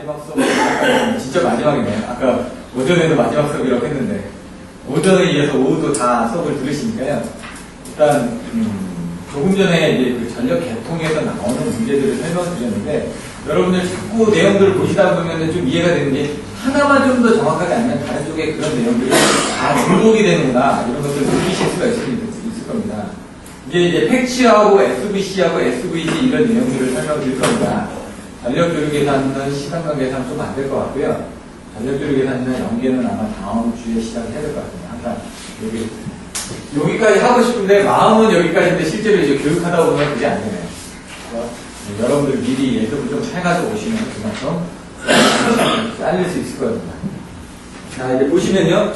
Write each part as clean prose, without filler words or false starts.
마지막 수업, 진짜 마지막이네. 아까 오전에도 마지막 수업이라고 했는데, 오전에 이어서 오후도 다 수업을 들으시니까요. 일단, 조금 전에 이제 그 전력 개통에서 나오는 문제들을 설명드렸는데, 여러분들 자꾸 내용들을 보시다 보면 좀 이해가 되는 게, 하나만 좀 더 정확하게 알면 다른 쪽에 그런 내용들이 다 중독이 되는구나, 이런 것들을 느끼실 수가 있을 겁니다. 이제 팩치하고 SVC하고 SVG 이런 내용들을 설명드릴 겁니다. 전력조류 계산은 시간과 계산 좀 안 될 것 같고요. 전력조류 계산이나 연계는 아마 다음 주에 시작을 해야 될 것 같습니다. 항상 여기까지 하고 싶은데 마음은 여기까지인데 실제로 이제 교육하다 보면 그게 안 되네요. 여러분들 미리 예습을 좀 해가지고 오시면 그만큼 잘릴 수 있을 겁니다. 자, 이제 보시면요.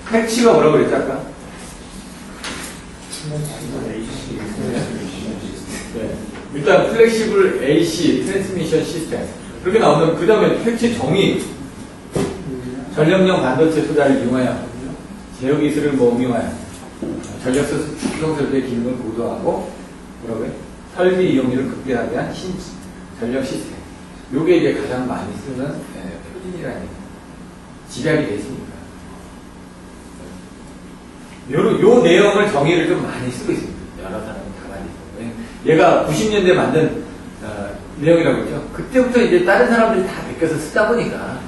팩치가 뭐라고 그랬죠, 아까? 네. 일단 플렉시블 AC 트랜스미션 시스템 그렇게 나오면 그 다음에 팩치 정의 전력용 반도체 소자를 이용하여 제어 기술을 응용하여 전력소 충성설계 기능을 보도하고 뭐라고요? 설비 이용률을 극대화하기 위한 전력 시스템. 요게 이제 가장 많이 쓰는 표준이라는 집약이 되어 있습니다. 요 내용을 정의를 좀 많이 쓰고 있습니다. 여러 사람이 다 많이 쓰고. 얘가 90년대에 만든 내용이라고 했죠. 그때부터 이제 다른 사람들이 다 베껴서 쓰다 보니까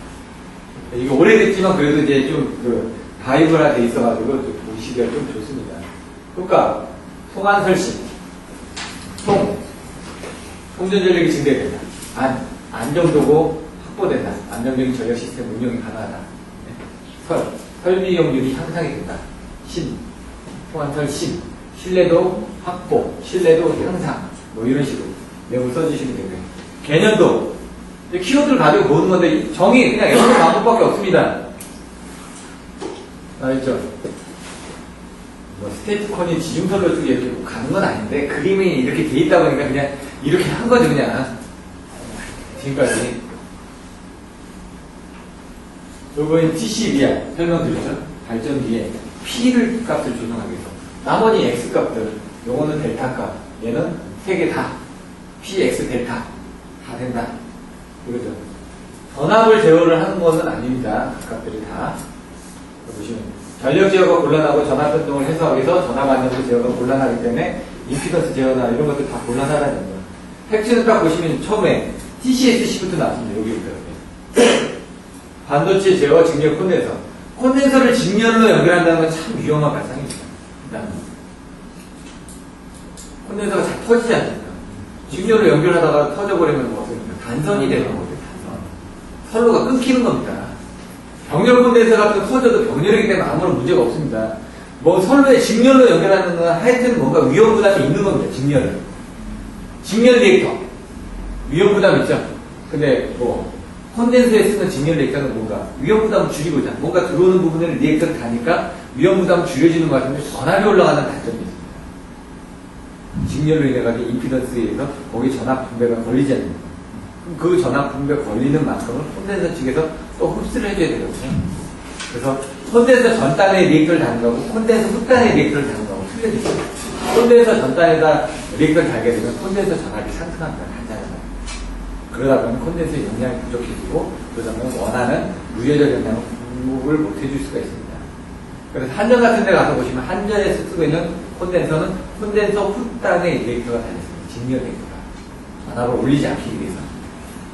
이게 오래됐지만 그래도 이제 좀 바이브화 돼 있어가지고 좀 보시기가 좀 좋습니다. 그러니까 송환설식 송전전력이 증대된다. 안정도고 확보된다. 안정적인 전력 시스템 운영이 가능하다. 설비 이용률이 향상이 된다. 송환설 신뢰도 확보, 신뢰도 향상, 뭐 이런 식으로 내용을 써주시면 되고요. 개념도 키워드를 가지고 보는 건데 정의 그냥 여러 방법밖에 없습니다. 알죠? 뭐 스테이트콘이 지중설로 쪽에 이렇게 가는 건 아닌데 그림이 이렇게 돼 있다 보니까 그냥 이렇게 한 거죠 그냥 지금까지. 요거는 TCVR 설명드렸죠. 발전기에 P를 값을 조정하기 위해서 나머지 X 값들 요거는 델타 값 얘는 세 개 다 P, X, 델타 다 된다. 그렇죠. 전압을 제어를 하는 것은 아닙니다. 그 값들이 다 보시면 전력 제어가 곤란하고 전압 변동을 해소하기 위해서 전압 안정도 제어가 곤란하기 때문에 임피던스 제어나 이런 것들 다 곤란하다는 거예요. 팩트는 딱 보시면 처음에 TCSC부터 나왔습니다. 여기부터 반도체 제어 직렬 콘덴서를 직렬로 연결한다는 건 참 위험한 발상입니다. 콘덴서가 잘 터지지 않습니까? 직렬로 연결하다가 터져버리면 뭐 어떻습니까? 단선이 되는 거거든요. 선로가 끊기는 겁니다. 병렬 콘덴서 같은 거 터져도 병렬이기 때문에 아무런 문제가 없습니다. 뭐 선로에 직렬로 연결하는 건 하여튼 뭔가 위험 부담이 있는 겁니다. 직렬 리액터 위험 부담 있죠. 근데 뭐 콘덴서에 쓰는 직렬 리액터는 뭔가 위험 부담을 줄이고자 뭔가 들어오는 부분에 리액터를 가니까 위험 부담을 줄여지는 것 같은데 전압이 올라가는 단점이 있습니다. 직렬로 인해가지고 임피던스에 의해서 거기 전압 분배가 걸리지 않습니다. 그 전압 분배 걸리는 만큼은 콘덴서 측에서 또 흡수를 해줘야 되거든요. 그래서 콘덴서 전단에 리액터를 다는 거고 콘덴서 후단에 리액터를 다는 거고 틀려지죠. 콘덴서 전단에다 리액터를 달게 되면 콘덴서 전압이 상승합니다. 단자잖아요. 그러다 보면 콘덴서 용량이 부족해지고 그러다 보면 원하는 무제적 영향을 공급을 못 해줄 수가 있습니다. 그래서 한전 같은 데 가서 보시면 한전에서 쓰고 있는 콘덴서는 콘덴서 후단에 리액터가 달렸습니다. 직렬 리액터가 전압을 올리지 않기 위해서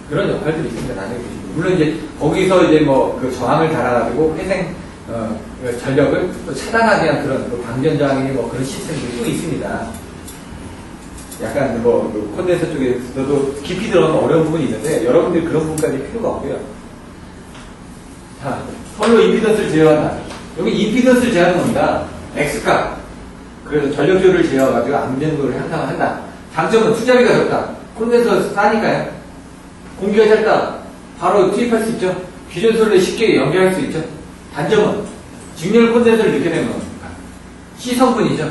그런 역할들이 있습니다. 나중에 보시면 물론 이제 거기서 이제 뭐 그 저항을 달아가지고 회생 전력을 또 차단하기 위한 그런 방전 저항이 뭐 그런 시스템들이 또 있습니다. 약간 뭐 콘덴서 쪽에서도 깊이 들어가면 어려운 부분이 있는데 여러분들이 그런 부분까지 필요가 없고요. 자, 선로 임피던스를 제어한다. 여기 임피던스를 제어하는 겁니다. X값. 그래서 전력조를 제어해가지고 안전도를 향상을 한다. 장점은 투자비가 적다. 콘덴서 싸니까요. 공기가 짧다. 바로 투입할 수 있죠. 기존 선로에 쉽게 연결할 수 있죠. 단점은 직렬 콘덴서를 넣게 되면 C 성분이죠.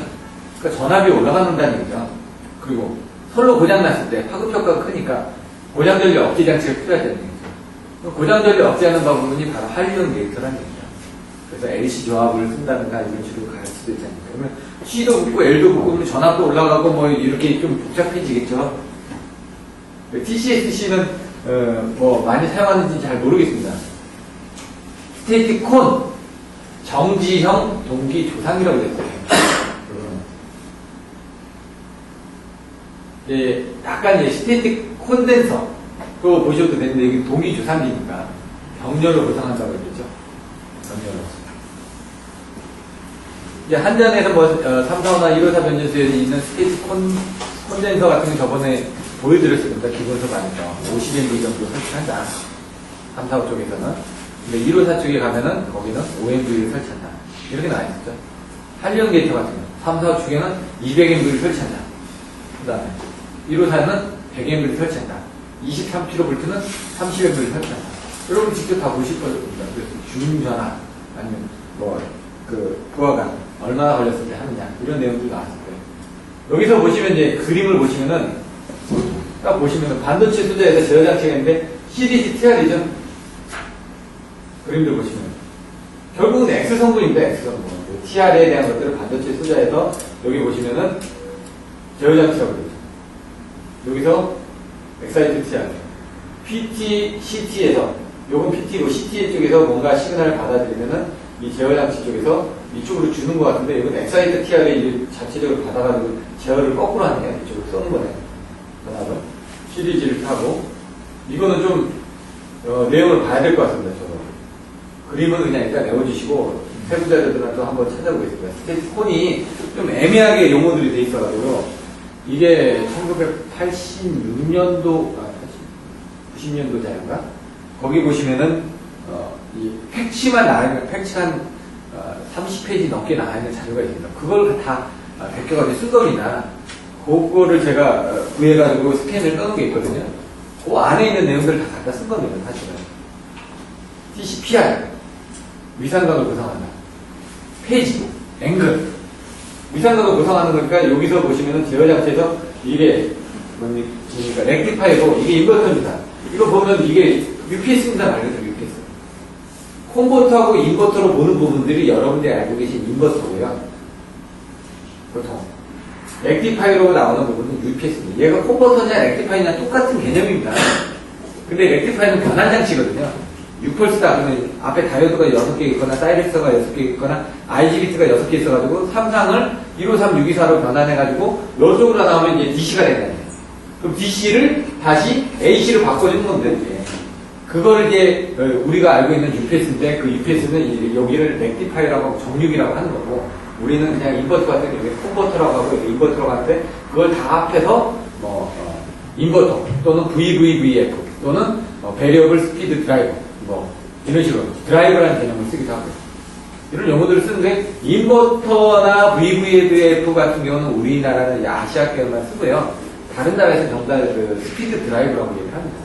그러니까 전압이 올라간다는 얘기죠. 그리고 선로 고장 났을 때 파급 효과가 크니까 고장 전력 억제 장치가 필요하다는 얘기죠. 고장 전력 억제하는 방법이 바로 한리온 리액터라는 얘기죠. 그래서 LC 조합을 쓴다든가 이런 식으로 갈 수도 있지 않을까. 그러면 C도 붙고 L도 붙고 그러면 전압도 올라가고 뭐 이렇게 좀 복잡해지겠죠. TCSC는 뭐 많이 사용하는지 잘 모르겠습니다. 스테이틱 콘 정지형 동기 조상이라고 됐어요. 예, 약간 이제 스테이틱 콘덴서 그거 보셔도 되는데 이게 동기 조상이니까 병렬로 구성한다고 그랬죠. 병렬로. 이제 한전에서 뭐 345나 154 변전소에 있는 스테이틱 콘덴서 같은 거 저번에 보여드렸을 겁니다. 기본서 반에서 50MB 정도 설치한다. 345 쪽에서는. 근데 154 쪽에 가면은 거기는 5MB를 설치한다. 이렇게 나와있었죠. 한리온 게이트 같은 거. 345 쪽에는 200MB를 설치한다. 그 다음에 154는 100MB를 설치한다. 23kV는 30MB를 설치한다. 여러분 직접 다 보실 겁니다. 그래서 중전압 아니면 뭐 부하가 얼마나 걸렸을 때 하느냐 이런 내용들이 나왔을 거예요. 여기서 보시면 이제 그림을 보시면은 딱 보시면은 반도체 소자에서 제어 장치가 있는데 시리즈 TR이죠. 그림들 보시면 결국은 X 성분입니다. X 성분. TR에 대한 것들을 반도체 소자에서 여기 보시면은 제어 장치라고 그러죠. 여기서 엑사이트 TR, PT, CT에서 요건 PT고 CT 쪽에서 뭔가 시그널을 받아들이면은 이 제어 장치 쪽에서 이쪽으로 주는 것 같은데 이건 엑사이트 TR을 자체적으로 받아가지고 제어를 거꾸로 하는 게 이쪽으로 쏘는 거네. 전압을 시리즈를 타고 이거는 좀 내용을 봐야 될 것 같습니다. 저도 그림은 그냥 일단 외워주시고 세부자료들한테 한번 찾아보겠습니다. 스테이트콘이 좀 애매하게 용어들이 돼 있어가지고 이게 1986년도 90년도자인가 거기 보시면은 이 팩치만 나와있는 팩치 한 30페이지 넘게 나와있는 자료가 있습니다. 그걸 다 베껴가지고 쓴 겁니다. 그거를 제가 구해가지고 스캔을 떠놓은 게 있거든요. 그 안에 있는 내용들을 다 갖다 쓴 겁니다, 사실은. TCPR, 위상각을 구성한다. 페이지, 앵글. 위상각을 구성하는 거니까 여기서 보시면은 제어 장치에서 이게 뭡니까? 렉티파이고 이게 인버터입니다. 이거 보면 이게 UPS입니다, 말 그대로 UPS. 콘버터하고 인버터로 보는 부분들이 여러분들이 알고 계신 인버터고요. 보통. 렉티파이로 나오는 부분은 UPS입니다. 얘가 콘버터냐 렉티파이냐 똑같은 개념입니다. 근데 렉티파이는 변환 장치거든요. 6펄스다 그러면 앞에 다이오드가 6개 있거나 사이렉스가 6개 있거나 IGBT가 6개 있어가지고 삼상을 153, 624로 변환해가지고 이쪽으로 나오면 이제 DC가 된다는 거예요. 그럼 DC를 다시 AC로 바꿔주는 건데 그거를 이제 우리가 알고 있는 UPS인데 그 UPS는 여기를 렉티파이라고 하고 정육이라고 하는 거고 우리는 그냥 인버터 같은 경우에 콘버터라고 하고 인버터라고 하는데 그걸 다 합해서 인버터 또는 VVVF 또는 베리어블 스피드 드라이버 뭐 이런 식으로 드라이버라는 개념을 쓰기도 하고요. 이런 용어들을 쓰는데 인버터나 VVF 같은 경우는 우리나라는 아시아계열만 쓰고요. 다른 나라에서 전부 다 스피드 드라이버라고 얘기를 합니다.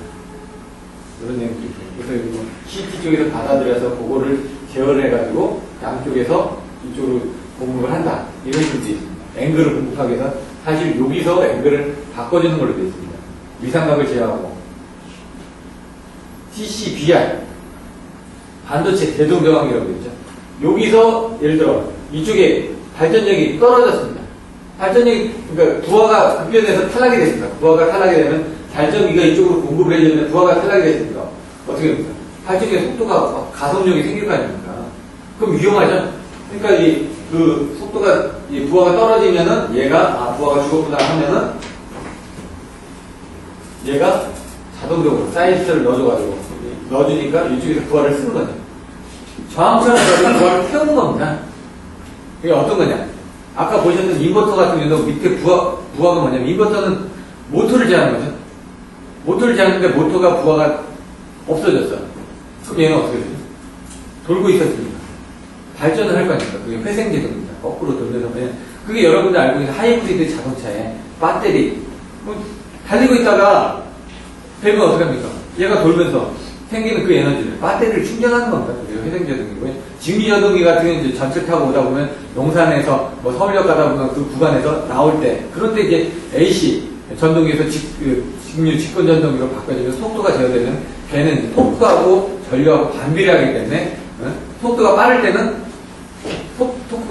이런 내용들이 있어요. 그래서 여기 뭐 CT 쪽에서 받아들여서 그거를 제어를 해가지고 양쪽에서 이쪽으로 공급을 한다. 이런 식으로 되어 있습니다. 앵글을 공급하기 위해서 사실 여기서 앵글을 바꿔주는 걸로 되어 있습니다. 위상각을 제어하고 TCBR 반도체 대동정황이라고 되어 있죠. 여기서 예를 들어 이쪽에 발전력이 떨어졌습니다. 발전력이 그러니까 부하가 급변해서 탈락이 됐습니다. 부하가 탈락이 되면 발전기가 이쪽으로 공급을 해주는데 부하가 탈락이 됐습니다. 어떻게 됩니까? 발전기의 속도가 가속력이 생길 거 아닙니까? 그럼 위험하죠? 그러니까 그 속도가 부하가 떨어지면은 얘가 부하가 죽었구나 하면은 얘가 자동적으로 사이즈를 넣어주니까 이쪽에서 부하를 쓰는 거죠. 저항처럼 해가지고 부하를 태우는 겁니다. 이게 어떤 거냐? 아까 보셨던 인버터 같은 경우도 밑에 부하가 뭐냐면 인버터는 모터를 제어하는 거죠. 모터를 제어하는데 모터가 부하가 없어졌어. 그럼 얘는 어떻게 되죠? 돌고 있었습니다. 발전을 할 거 아닙니까? 그게 회생제동입니다. 거꾸로 돌면서. 그게 여러분들 알고 있는 하이브리드 자동차에 배터리. 달리고 있다가 되면 어떻게 합니까? 얘가 돌면서 생기는 그 에너지를 배터리를 충전하는 겁니다. 그게 회생제동이고요. 직류자동기 같은 경우는 이제 전철 타고 오다 보면 용산에서 뭐 서울역 가다 보면 그 구간에서 나올 때 그럴 때 이제 AC 전동기에서 직류 직권 전동기로 바꿔지면 속도가 제어되면 걔는 토크하고 전류하고 반비례하기 때문에 속도가 빠를 때는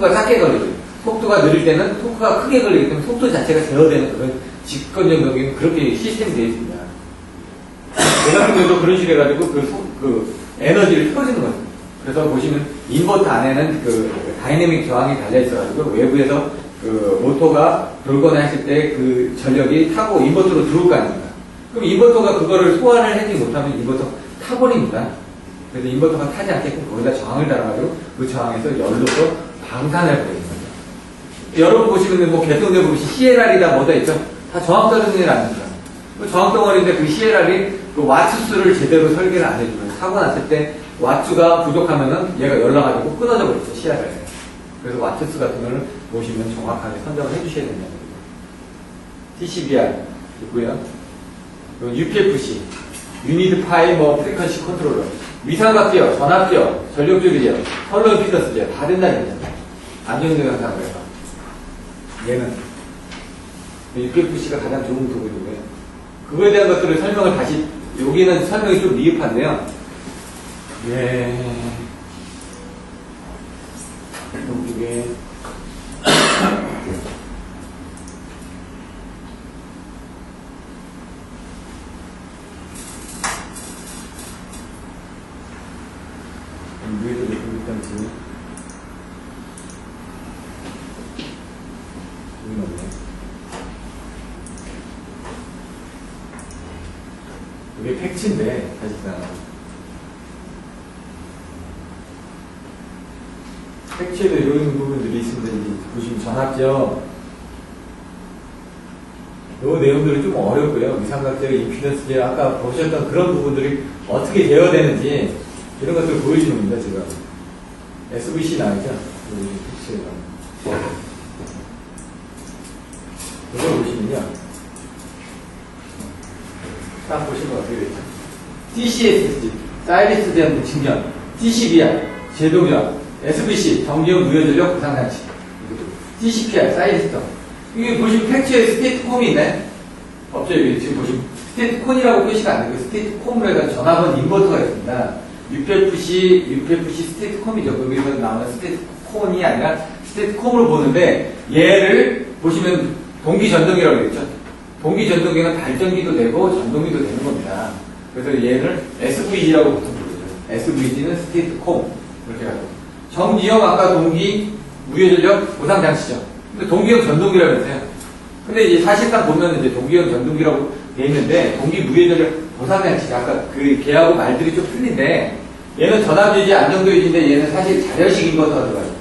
토크가 작게 걸리죠. 속도가 느릴 때는 토크가 크게 걸리기 때문에 속도 자체가 제어되는 그런 직관적 경기는 그렇게 시스템이 되어 있습니다. 이 같은 경우도 그런 식으로 해가지고 그 에너지를 틀어주는 거죠. 그래서 보시면 인버터 안에는 그 다이내믹 저항이 달려있어가지고 외부에서 그 모터가 돌거나 했을 때 그 전력이 타고 인버터로 들어올 거 아닙니까? 그럼 인버터가 그거를 소화를 하지 못하면 인버터 타버립니다. 그래서 인버터가 타지 않게끔 거기다 저항을 달아가지고 그 저항에서 열로서 방산을 벌이는 거죠. 여러분 보시면 뭐 개통대 보시 CLR이다 뭐다 있죠? 다 저항 덩어리는 아닙니다. 그 저항 덩어리인데 그 CLR이 그 와트수를 제대로 설계를 안 해주면 사고 났을 때 와트가 부족하면은 얘가 열나가지고 끊어져 버리죠, CLR에. 그래서 와트수 같은 거를 보시면 정확하게 선정을 해주셔야 된다는 거예요. TCBR 있고요. UPFC, 유니드 파이 뭐 프리퀀시 컨트롤러, 위상각기어, 전압기어, 전력조절이요, 컬러 임피던스죠. 다 된다는 거잖아요. 안정된 영상을 해봐. 얘는 UPFC가 가장 좋은 도구이고요. 그거에 대한 것들을 설명을 다시, 여기는 설명이 좀 미흡한데요. 예. 이게 위에도 일단 지금 여기 없네. 이게 팩츠인데 사실상 팩츠에도 이런 부분들이 있습니다. 보시면 전압죠. 이 내용들이 좀 어렵고요. 위상각적, 임피던스제 아까 보셨던 그런 부분들이 어떻게 제어되는지 이런 것들을 보여주는 겁니다. 제가 SVC 나왔죠. 이걸 보시면요. 딱 보시면 어떻게 되죠? TCSG, 사이리스 제한 측면, TCBR, 제동력, SVC, 정지형 무효전력 부상장치, TCPR, 사이리스터. 이게 보시면 팩트에 스테이트콤이 있네? 없죠? 여기 지금 보시면 스테이트콘이라고 표시가 안 되고 스테이트콤으로 해가지고 전압은 인버터가 있습니다. UPFC 스테이트콤이죠. 거기서 나오는 스테이트콘이 아니라 스테이트콤으로 보는데 얘를 보시면 동기전동기라고 되겠죠. 동기전동기는 발전기도 되고 전동기도 되는 겁니다. 그래서 얘를 SVG라고 보통 부르죠. SVG는 스테이트콤 이렇게 가지고 정지형 아까 동기 무효전력 보상장치죠. 근데 동기형 전동기라고 했어요. 근데 이제 사실상 보면 이제 동기형 전동기라고 돼 있는데 동기 무효전력 보상장치 아까 그 걔하고 말들이 좀 틀린데 얘는 전압유지 안정도유지인데 얘는 사실 자연식 인버터가 들어가 있어요.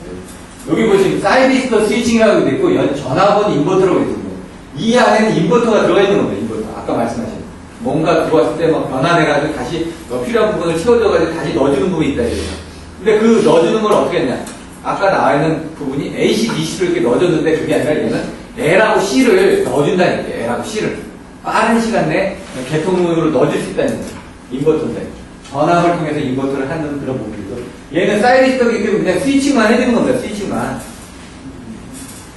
여기 보시면 사이리스터 스위칭이라고 되어 있고 전압은 인버터라고 되어 있습니다. 이 안에는 인버터가 들어가 있는 겁니다. 인버터 아까 말씀하신 뭔가 들어왔을 때 막 변환해가지고 다시 필요한 부분을 채워줘가지고 다시 넣어주는 부분이 있다 이거죠. 근데 그 넣어주는 걸 어떻게 했냐? 아까 나와 있는 부분이 AC, DC를 이렇게 넣어줬는데 그게 아니라 얘는 L하고 C를 넣어준다는 거예요. L하고 C를. 빠른 시간 내에 개통으로 넣어줄 수 있다는 거예요. 인버터인데. 전압을 통해서 인버터를 하는 그런 부분이죠. 얘는 사이리스터이기 때문에 그냥 스위칭만 해주는 겁니다. 스위칭만.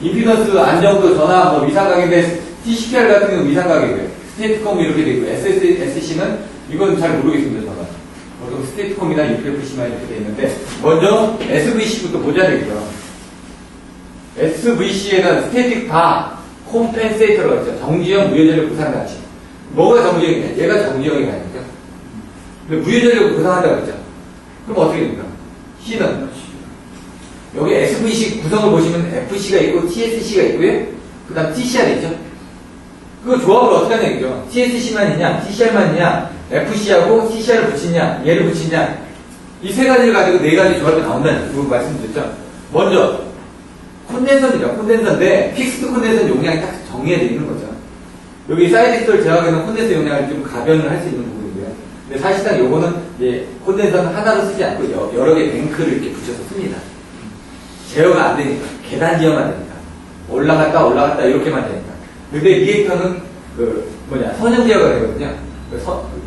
임피던스, 안정도, 전압, 뭐 위상각인데 TCPR 같은 경우는 위상각이고요. 스테이트콤 이렇게 되어 있고 SC는 이건 잘 모르겠습니다. 저는. 보통 스테이트콤이나 UPFC만 이렇게 되어 있는데 먼저 SVC부터 보자 되겠죠. SVC에는 스태틱 바 콤펜세이터라고 했죠. 정지형 무효전력 보상장치. 뭐가 정지형이냐? 얘가 정지형이 아닙니까? 근데 무효전력을 보상한다고 했죠. 그럼 어떻게 됩니까? C는 여기 SVC 구성을 보시면 FC가 있고 TSC가 있고요. 그 다음 TCR이 있죠. 그 조합을 어떻게 하냐 이죠. TSC만 있냐, TCR만 있냐, FC하고 TCR을 붙이냐, 얘를 붙이냐. 이 세 가지를 가지고 네 가지 조합이 나온다는 그 말씀드렸죠. 먼저 콘덴서이죠. 콘덴서인데 픽스드 콘덴서 용량이 딱 정리되어 있는 거죠. 여기 사이리스터를 제어하기는 콘덴서 용량을 좀 가변을 할 수 있는 부분이고요. 근데 사실상 요거는 이제 콘덴서는 하나로 쓰지 않고 여러 개의 뱅크를 이렇게 붙여서 씁니다. 제어가 안 되니까. 계단 제어만 되니까. 올라갔다 이렇게만 되니까. 근데 리액터는 선형 제어가 되거든요.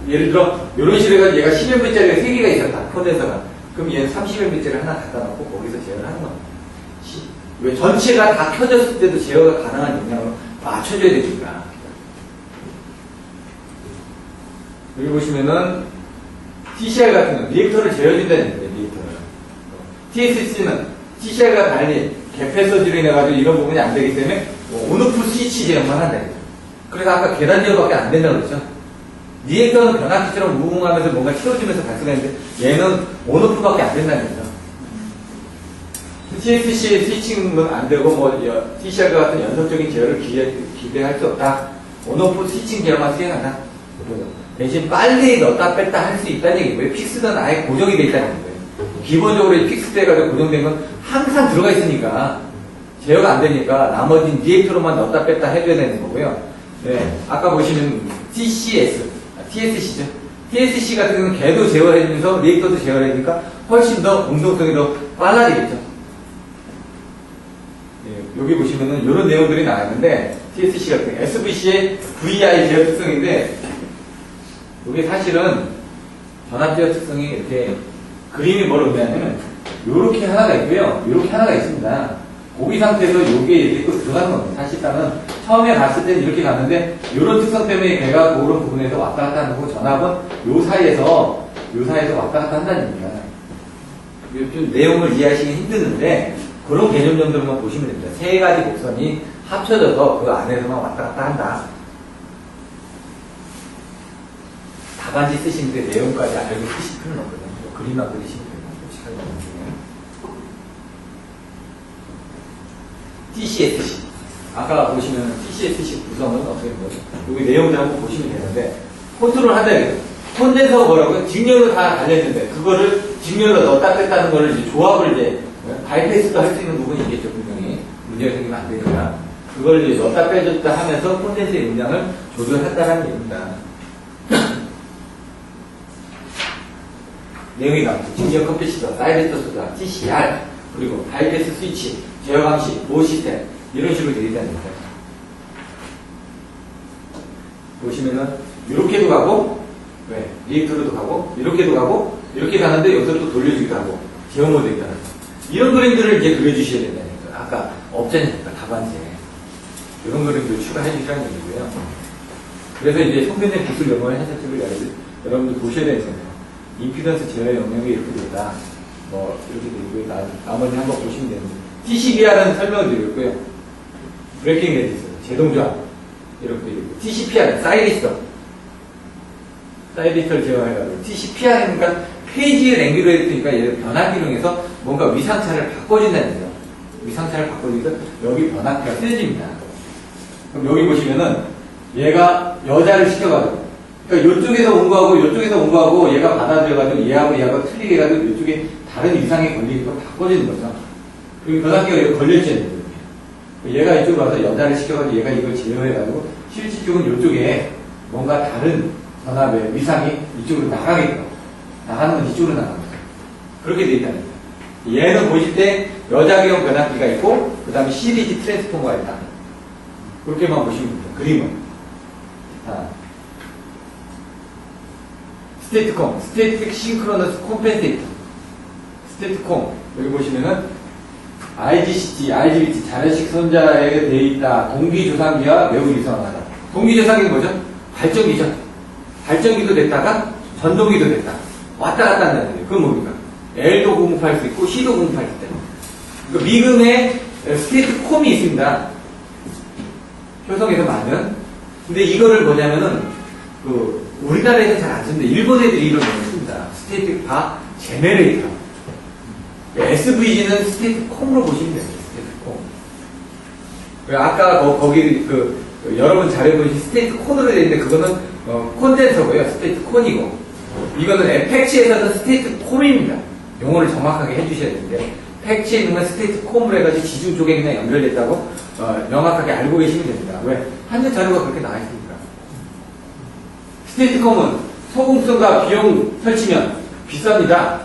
예를 들어 이런 식으로 해가지고 얘가 10m짜리가 3개가 있었다. 콘덴서가. 그럼 얘는 30m짜리 하나 갖다 놓고 거기서 제어를 하는 겁니다. 왜 전체가 다 켜졌을 때도 제어가 가능한 용량으로 맞춰줘야 되니까. 여기 보시면은 TCR 같은 건 리액터를 제어해준다는 거예요. 리액터를. TSC는 TCR과 달리 개폐서지로 인해가지고 이런 부분이 안 되기 때문에 온오프 스위치 제어만 한다. 그래서 아까 계단 제어밖에 안 된다고 그랬죠. 리액터는 변압기처럼 무궁하면서 뭔가 채워지면서 발생하는데 얘는 온오프밖에 안 된다는 거죠. TSC의 스위칭은 안 되고 뭐 TCR과 같은 연속적인 제어를 기대할 수 없다. 온오프 스위칭 제어만 수행한다. 대신 빨리 넣었다 뺐다 할 수 있다는 얘기고요. 픽스는 아예 고정이 돼 있다는 거예요. 기본적으로 픽스돼가지고 고정된 건 항상 들어가 있으니까 제어가 안 되니까 나머지는 리액터로만 넣었다 뺐다 해줘야 되는 거고요. 네, 아까 보시면 TSC죠. TSC 같은 경우는 걔도 제어해주면서 리액터도 제어해주니까 훨씬 더 운동성이 더 빨라지겠죠. 네, 여기 보시면은 이런 내용들이 나왔는데 TSC 같은 경우 SVC의 VI 제어 특성인데 이게 사실은 전압 제어 특성이 이렇게 그림이 뭐를 의미하냐면 요렇게 하나가 있고요. 요렇게 하나가 있습니다. 고기 상태에서 요게 이렇게 또 들어가는 겁니다. 사실상은 처음에 봤을 때는 이렇게 갔는데 요런 특성 때문에 걔가 그런 부분에서 왔다 갔다 하는 거고 전압은 요 사이에서 왔다 갔다 한다는 얘기입니다. 좀 내용을 이해하시기 힘드는데 그런 개념 정도로만 보시면 됩니다. 세 가지 곡선이 합쳐져서 그 안에서만 왔다 갔다 한다. 답안지 쓰시는데 내용까지 알고 쓰실 필요는 없거든요. 그림만 그리시면 됩니다. 솔직하게 말하면. TCSC. 아까 보시면 TCSC 구성은 어떻게 되는 거죠? 여기 내용들 한번 보시면 되는데, 컨트롤 하다 이거죠. 콘덴서가 뭐라고요? 직렬로 다 달렸는데, 그거를 직렬로 넣었다 뺐다는 거를 이제 조합을 이제, 바이패스도 할 수 있는 부분이 있겠죠, 분명히. 문제가 생기면 안 되니까. 그걸 이제 넣었다 빼줬다 하면서 콘덴서의 음량을 조절했다는 얘기입니다. 내용이 나왔죠. 직전 컴퓨터, 사이렌터 소다, TCR, 그리고 바이패스 스위치, 제어 방식, 보호 시스템, 이런 식으로 되어 있다는 거죠. 보시면은, 이렇게도 가고, 왜? 리액터로도 가고, 이렇게도 가고, 이렇게 가는데 여기서 또 돌려주기도 하고, 제어 모드 있다는 거. 이런 그림들을 이제 그려주셔야 된다는 거죠. 아까 없잖아요. 답안지에. 이런 그림들을 추가해 주시라는 얘기고요. 그래서 이제 성변의 기술 영어의 해석책을 여러분들 보셔야 되는 거예요. 임피던스 제어의 영역이 이렇게 되다. 뭐, 이렇게 되고요. 나머지 한번 보시면 되는데. TCBR은 설명을 드렸고요. 브레이킹 레지스터, 제동조합. 이렇게 되고. TCPR, 사이리스터를 제어해가지고. TCPR이니까 페이지 랭귀레이트니까 얘를 변압기능에서 뭔가 위상차를 바꿔준다는 거죠. 위상차를 바꿔주니까 여기 변압기가 세집니다. 그럼 여기 보시면은 얘가 여자를 시켜가지고. 그러니까 이쪽에서 온 거하고 이쪽에서 온 거하고 얘가 받아들여가지고 얘하고 틀리게 해가지고 이쪽에 다른 이상이 걸리게끔 바꿔주는 거죠. 그리고 변압기가 여기 걸려있어야 돼요. 얘가 이쪽으로 와서 여자를 시켜가지고 얘가 이걸 제어해가지고 실질 쪽은 이쪽에 뭔가 다른 전압의 위상이 이쪽으로 나가게끔 나가는 건 이쪽으로 나가는 거죠. 그렇게 돼 있다는 거예요. 얘는 보실 때 여자계형 변압기가 있고 그 다음에 시리즈 트랜스포머가 있다. 그렇게만 보시면 됩니다. 그림은. 스테이트콤, 스테이틱 싱크로너스 콤펜세이터. 스테이트콤, 여기 보시면은 IGCT, IGBT, 자연식 손자에 되어 있다. 동기조상기와 매우 유사하다. 동기조상기는 뭐죠? 발전기죠. 발전기도 됐다가 전동기도 됐다. 왔다 갔다 한다는 거예요. 그건 뭡니까? L도 공급할 수 있고 C도 공급할 수 있다. 그러니까 미금에 스테이트콤이 있습니다. 효성에서 만든. 근데 이거를 뭐냐면은 우리나라에서 잘 안 쓰는데 일본 애들이 이런 걸 씁니다. 스테이트 바 제네레이터. SVG는 스테이트콤으로 보시면 돼요. 스테이트콤. 아까 거기 여러분 잘해보신 스테이트콘으로 되어 있는데 그거는 콘덴서고요. 스테이트콘이고. 이거는 팩치에서는 스테이트콤입니다. 용어를 정확하게 해주셔야 되는데 팩치에 있는 건 스테이트콤으로 해가지고 지중 쪽에 그냥 연결됐다고 명확하게 알고 계시면 됩니다. 왜? 한전 자료가 그렇게 나와 있으니까. 스테이트콤은 소공성과 비용 설치면 비쌉니다.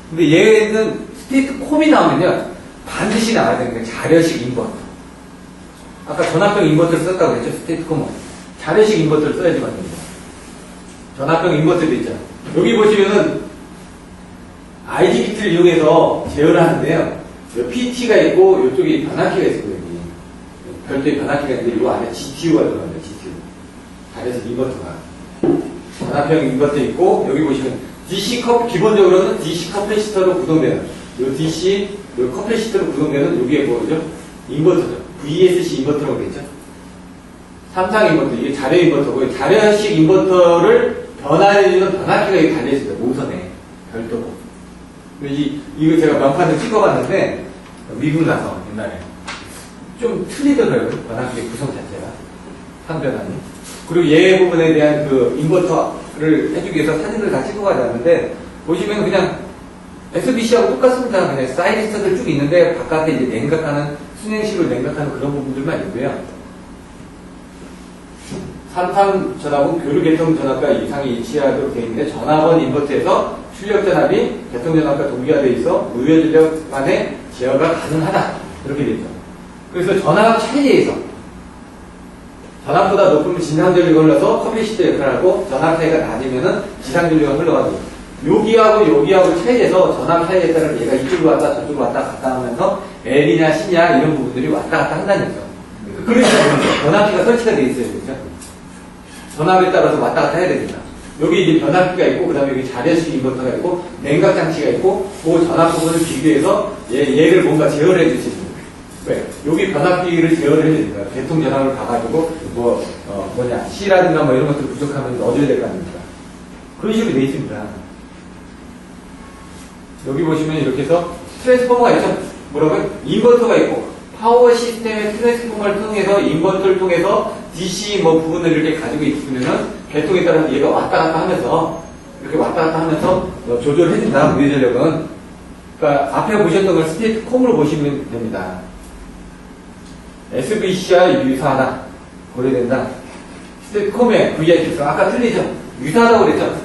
근데 얘는 스테이트콤이 나오면요 반드시 나와야 되는 게 자려식 인버터. 아까 전압형 인버터를 썼다고 했죠. 스테이트콤은 자려식 인버터를 써야지만 됩니다. 전압형 인버터도 있죠. 여기 보시면은 IGBT를 이용해서 제어를 하는데요. PT가 있고 이쪽에 변압기가 있어요. 여기 별도의 변압기가 있는데 이 안에 GTU가 들어갑니다. GTU. 자려식 인버터가. 전압형 인버터 있고 여기 보시면 DC 기본적으로는 DC 커패시터로 구동되는 이 DC 요 커피시트로 구성되는 여기에 뭐죠? 인버터죠. VSC 인버터라고 되어 있죠. 삼상 인버터, 이게 자료 인버터고, 자료식 인버터를 변화해주는 변압기가 여기 달려있습니다. 모선에. 별도로. 이거 제가 명판을 찍어봤는데, 미국 나서 옛날에. 좀 틀리더라고요. 변압기의 구성 자체가. 상변환이. 그리고 얘 부분에 대한 그 인버터를 해주기 위해서 사진을 다 찍어 가져왔는데, 보시면 그냥 SBC하고 똑같습니다. 그냥 사이리스트들 쭉 있는데, 바깥에 이제 냉각하는, 순행식으로 냉각하는 그런 부분들만 있고요. 삼상 전압은 교류 계통 전압과 이상이 일치하도록 되어 있는데, 전압원 인버터에서 출력 전압이 계통 전압과 동기화되어 있어 무효 전력만의 제어가 가능하다. 이렇게 되죠. 그래서 전압 차이에서 전압보다 높으면 진상 전류가 흘러서 커피시트 역할을 하고, 전압 차이가 낮으면은 지상 전류가 흘러가고, 여기하고 차이에서 전압 차이에 따라 얘가 이쪽으로 왔다 저쪽으로 왔다 갔다 하면서 L이냐 C냐 이런 부분들이 왔다 갔다 한다는 거죠. 그래서 변압기가 설치가 되어 있어야 되죠. 전압에 따라서 왔다 갔다 해야 됩니다. 여기 이제 변압기가 있고, 그 다음에 여기 자료식 인버터가 있고, 냉각 장치가 있고, 그 전압 부분을 비교해서 얘를 뭔가 제어를 해줄 수 있습니다. 왜? 여기 변압기를 제어를 해야 됩니다. 계통 전압을 봐가지고, C라든가 뭐 이런 것들 부족하면 넣어줘야 될 거 아닙니까? 그런 식으로 되어 있습니다. 여기 보시면 이렇게 해서 트랜스포머가 있죠. 뭐라고요? 인버터가 있고, 파워 시스템의 트랜스포머를 통해서, 인버터를 통해서 DC 뭐 부분을 이렇게 가지고 있으면은, 계통에 따라서 얘가 왔다 갔다 하면서, 이렇게 왔다 갔다 하면서 조절을 해준다, 무효 전력은. 그러니까 앞에 보셨던 걸 스테이트 콤으로 보시면 됩니다. SBC와 유사하다. 고려된다. 스테이트 콤의 VIP성. 아까 틀리죠? 유사하다고 그랬죠?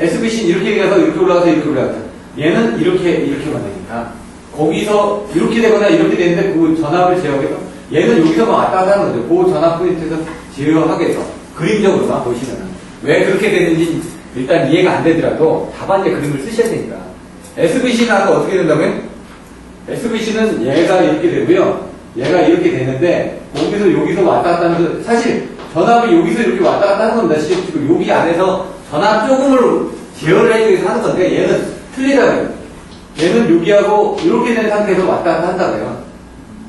SBC는 이렇게 가서 이렇게 올라가서 이렇게 올라가죠. 얘는 이렇게만 되니까. 거기서 이렇게 되거나 이렇게 되는데 그 전압을 제어해서 얘는 여기서만 왔다 갔다 하는 거죠. 그 전압 포인트에서 제어하게 해서 그림적으로만 보시면은 왜 그렇게 되는지 일단 이해가 안 되더라도 답안제 그림을 쓰셔야 되니까. SBC는 아까 어떻게 된다고요? SBC는 얘가 이렇게 되고요. 얘가 이렇게 되는데 거기서 여기서 왔다 갔다 하면서 사실 전압이 여기서 이렇게 왔다 갔다 하는 겁니다. 지금 여기 안에서 전압 조금을 제어를 해주기 위해서 하는 건데 얘는 틀리다고요. 얘는 여기하고 이렇게 된 상태에서 왔다 갔다 한다고요.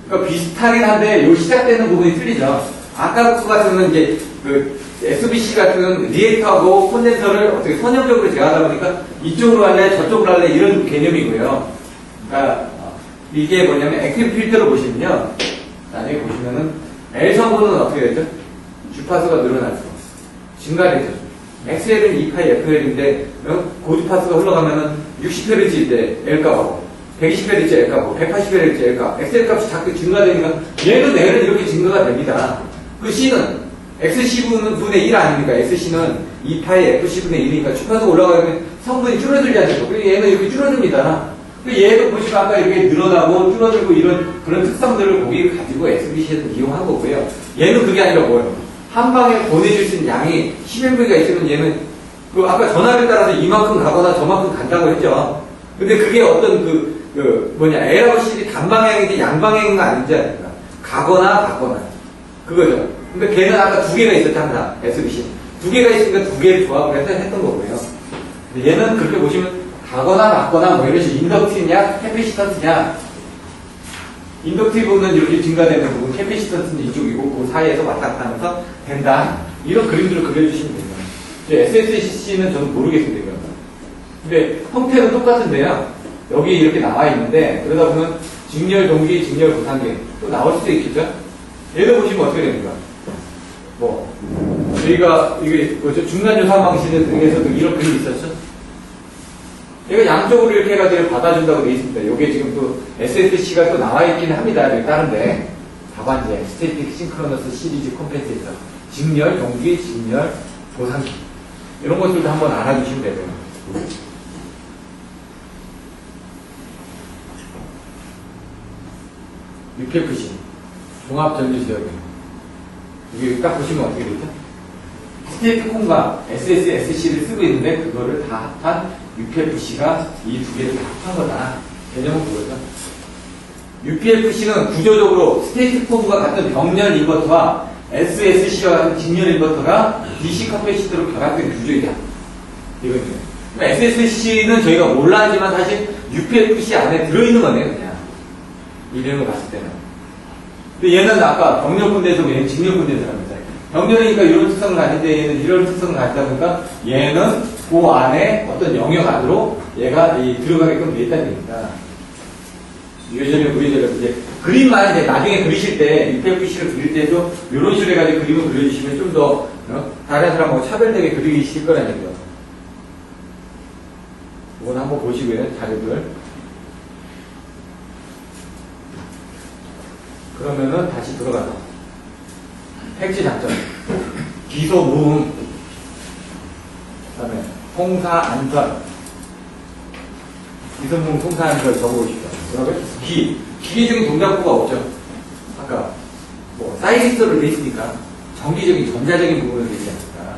그러니까 비슷하긴 한데 요 시작되는 부분이 틀리죠. 아까 그 같은 이제 그 SBC 같은 리액터하고 콘덴서를 어떻게 선형적으로 제어하다 보니까 이쪽으로 할래 저쪽으로 할래 이런 개념이고요. 그러니까 이게 뭐냐면 액티브 필터로 보시면요. 나중에 보시면은 L성분은 어떻게 되죠? 주파수가 늘어날수록 증가되죠. XL은 2파이 FL인데 고주파수가 흘러가면은 60Hz일 때 L값하고 120Hz L값하고 180Hz L값 XL 값이 자꾸 증가되니까 얘는 L은 이렇게 증가가 됩니다. 그 C는 XC분의 1 아닙니까? XC는 2파이 FC분의 1이니까 주파수가 올라가면 성분이 줄어들지 않죠. 그리고 얘는 이렇게 줄어듭니다. 얘도 보시면 아까 이렇게 늘어나고 줄어들고 이런 그런 특성들을 거기 가지고 SBC에서 이용한 거고요. 얘는 그게 아니라 뭐예요? 한 방에 보내줄 수 있는 양이 10mV가 있으면 얘는 그 아까 전압에 따라서 이만큼 가거나 저만큼 간다고 했죠. 근데 그게 어떤 L하고 C이 단방향인지 양방향인가 아닌지 아닙니까? 가거나 받거나 그거죠. 근데 걔는 아까 두 개가 있었죠, 항상 SBC. 두 개가 있으니까 두 개를 조합을 해서 했던 거고요. 근데 얘는 그렇게 보시면 가거나 받거나 뭐 이런 식으로 인덕티브냐 캐피시턴트냐, 인덕티브는 이렇게 증가되는 부분, 캐피시턴트는 이쪽이고 그 사이에서 왔다 갔다 하면서 된다. 이런 그림들을 그려주시면 됩니다. SSC는 저는 모르겠습니다. 이건. 근데 형태는 똑같은데요. 여기 이렇게 나와 있는데 그러다 보면 직렬 동기, 직렬 고상계 또 나올 수도 있겠죠. 얘도 보시면 어떻게 됩니까? 저희가 이게 뭐죠? 중간 조사 방식에 등에서도 이런 그림이 있었죠. 얘가 양쪽으로 이렇게 해가지고 받아준다고 되어 있습니다. 이게 지금 또 SSC가 또 나와 있긴 합니다. 여기 다른데 답안제 스태틱 싱크로너스 시리즈 컴펜세이터 직렬, 동기, 직렬, 고상기 이런 것들도 한번 알아주시면 되고요. UPFC 종합전류제어기 여기 딱 보시면 어떻게 되죠? 스테이트콤과 SSC를 쓰고 있는데 그거를 다 합한 UPFC가 이 두 개를 다 합한 거다. 개념은 그거죠. UPFC는 구조적으로 스테이트콤과 같은 병렬 인버터와 SSC와 같은 직렬 인버터가 DC 커패시터로 결합된 구조이다. 이거죠. SSC는 저희가 몰라하지만 사실 UPFC 안에 들어있는 거네요, 그냥. 이 내용을 봤을 때는. 근데 얘는 아까 병렬분대에서 얘는 직렬분대에서라는 거죠. 병렬이니까 이런 특성을 가진데 얘는 이런 특성을 가지다 보니까 얘는 그 안에 어떤 영역 안으로 얘가 들어가게끔 돼 있다는 얘기입니다. 유해전력, 무해전력. 이제 그림만 이제 나중에 그리실 때, UPFC를 그릴 때도 이런 식으로 해가지고 그림을 그려주시면 좀 더 다른 사람하고 차별되게 그리실 거라는 얘기죠. 이건 한번 보시고요, 자료들. 그러면은 다시 들어가서 핵지 장점, 기소 무음, 그다음에 통사 안설, 기소 무음 통사 안설 적어보십시오. 그러면 기계적인 동작구가 없죠. 아까 뭐 사이리스로 돼 있으니까 정기적인 전자적인 부분을 되지 않습니까?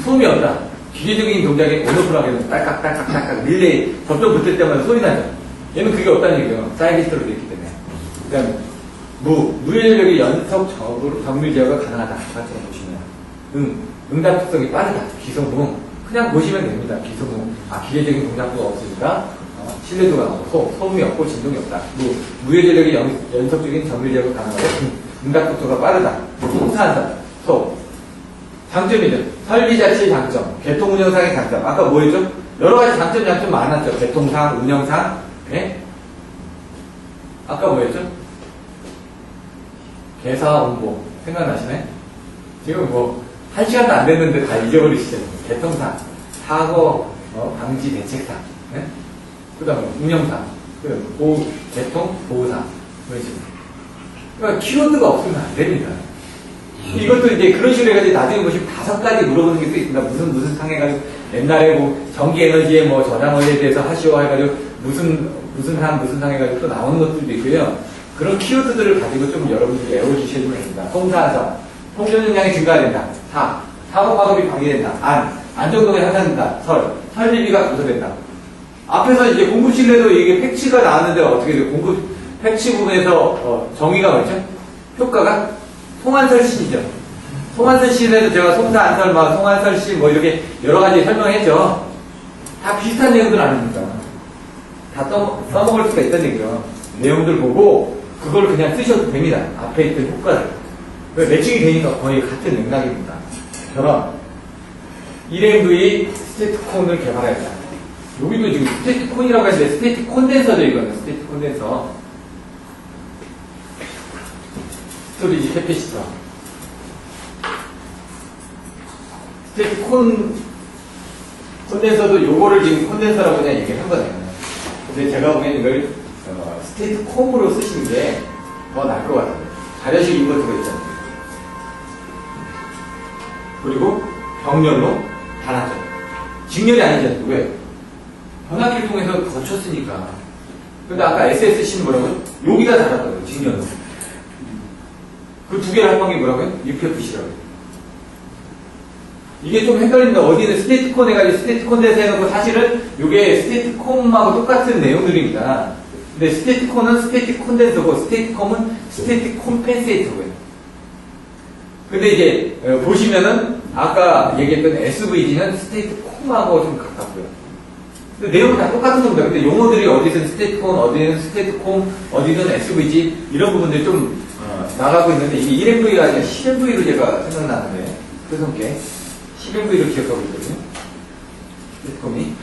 소음이 없다. 기계적인 동작에 온오프하게는 딸깍딸깍딸깍 릴레이 접점 붙을 때마다 소리 나죠. 얘는 그게 없다는 얘기예요. 사이리스로 돼 있기 때문에. 그 다음에 무해전력의 연속 정밀 제어가 가능하다. 같이 보시면 응답 특성이 빠르다. 기소무음 그냥 보시면 됩니다. 기소무음 기계적인 동작구가 없으니까 신뢰도가 높고 소음이 없고 진동이 없다. 무해전력의 연속적인 정밀 제어가 가능하고 응답 속도가 빠르다. 통사한다. 장점이죠. 설비 자체의 장점, 개통 운영상의 장점. 아까 뭐 했죠? 여러 가지 장점, 장점 많았죠. 개통상, 운영상. 네? 아까 뭐 했죠? 개사 홍보. 생각나시네? 지금 뭐, 1시간도 안 됐는데 다 잊어버리시죠. 개통상, 사고, 방지 대책상. 네? 그 다음에 운영상. 개통, 보호상. 그런 식으로. 그러니까 키워드가 없으면 안 됩니다. 이것도 이제 그런 식으로 해가지고 나중에 보시면 5가지 물어보는 게 또 있습니다. 무슨 상 해가지고 옛날에 뭐 전기 에너지의 뭐 저장원에 대해서 하시오 해가지고 무슨 상 해가지고 또 나오는 것들도 있고요. 그런 키워드들을 가지고 좀 여러분들이 외워주셔야 됩니다. 통사하자. 통전용량이 증가된다. 사고 파급이 방해된다. 안정도가 향상된다. 설비비가 감소된다. 앞에서 이제 공급 신뢰도 이게 팩치가 나왔는데 어떻게 돼요? 공급 팩치 부분에서 정의가 뭐죠? 효과가 송환설신이죠. 송환설신에도 제가 송사 안설마, 송환설신 뭐 이렇게 여러 가지 설명했죠. 다 비슷한 내용들 아닙니까? 다 써먹을 수가 있다는 얘기죠. 내용들 보고 그걸 그냥 쓰셔도 됩니다. 앞에 있던 효과를. 매칭이 되니까 거의 같은 맥락입니다. 저런 1MV 스테이트콘을 개발했다. 여기도 지금 스테이트콘이라고 했는데 스테이트 콘덴서죠. 이거는 스테이트 콘덴서. 스토리지 캐패시터. 스테이트 콘덴서도 요거를 지금 콘덴서라고 그냥 얘기를 한 거네요. 근데 제가 보기엔 이걸 스테이트 콤으로 쓰시는 게 더 나을 것 같아요. 자료식 인버터가 있잖아요. 그리고 병렬로 단하죠. 직렬이 아니죠. 왜? 변압기를 통해서 거쳤으니까. 근데 아까 SSC는 뭐라고요? 여기다 달았다고요. 직렬로. 그 두 개를 합한 게 뭐라고요? UPFC라고요. 이게 좀 헷갈립니다. 어디는 스테이트콘 해가지고 스테이트콘 대서 해놓고 사실은 이게 스테이트콤하고 똑같은 내용들입니다. 근데 스테이트콘은 스테이트콘 덴서고 스테이트콤은 스테이트콘 펜세이터고요. 근데 이제 보시면은 아까 얘기했던 SVG는 스테이트콤하고 좀 가깝고요. 근데 내용은 다 똑같은 겁니다. 근데 용어들이 어디든 스테이트콘, 어디는 스테이트콤, 어디든 SVG 이런 부분들이 좀 나가고 있는데 이게 1MV가 아니라 10MV로 제가 생각나는데 표성계 10MV로 기억하고 있거든요. 스테이트콤이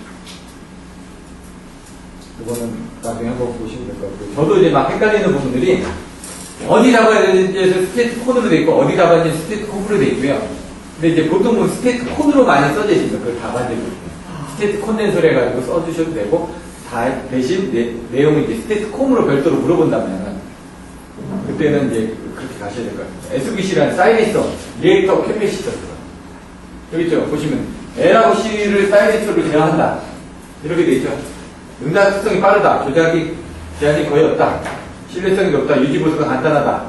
이거는 나중에 한번 보시면 될 것 같고요. 저도 이제 막 헷갈리는 부분들이 어디 잡아야 되는지 스테이트콘으로 돼 있고 어디 잡아야 되는지 스테이트콤으로 돼 있고요. 근데 이제 보통은 스테이트콘으로 많이 써져 있습니다. 그걸 다 만들고 스테이트 콘덴서를 해가지고 써주셔도 되고 대신 내용을 이제 스테이트콤으로 별도로 물어본다면 그때는 이제 그렇게 가셔야 될 것 같아요. SVC라는 사이리서 리액터 캐패시터 여기 있죠. 보시면 L하고 C를 사이리서로 제어한다. 이렇게 돼 있죠. 응답 특성이 빠르다. 조작이 제한이 거의 없다. 신뢰성이 높다. 유지 보수가 간단하다.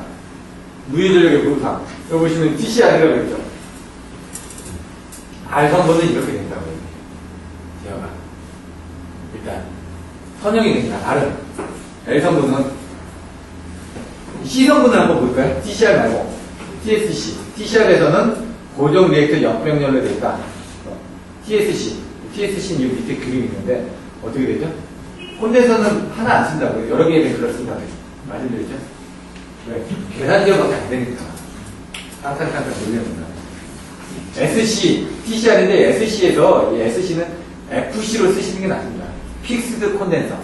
무해전력의 보상. 여기 보시면 TCR이라고 했죠. R 성분은 이렇게 된다고요. 제어가 일단 선형이 됩니다. R은 L 성분은 C 성분을 한번 볼까요? TCR 말고 TSC. TCR에서는 고정 리액터 역병렬로 되어 있다. TSC는 이 밑에 그림이 있는데 어떻게 되죠? 콘덴서는 하나 안 쓴다고요. 여러 개의 뱅크를 쓴다고요. 말씀드렸죠? 왜? 계산 지역밖에 안 되니까. 탕탕탕탕 돌려놓는다. SC, TCR인데 SC에서 이 SC는 FC로 쓰시는 게 낫습니다. 픽스드 콘덴서.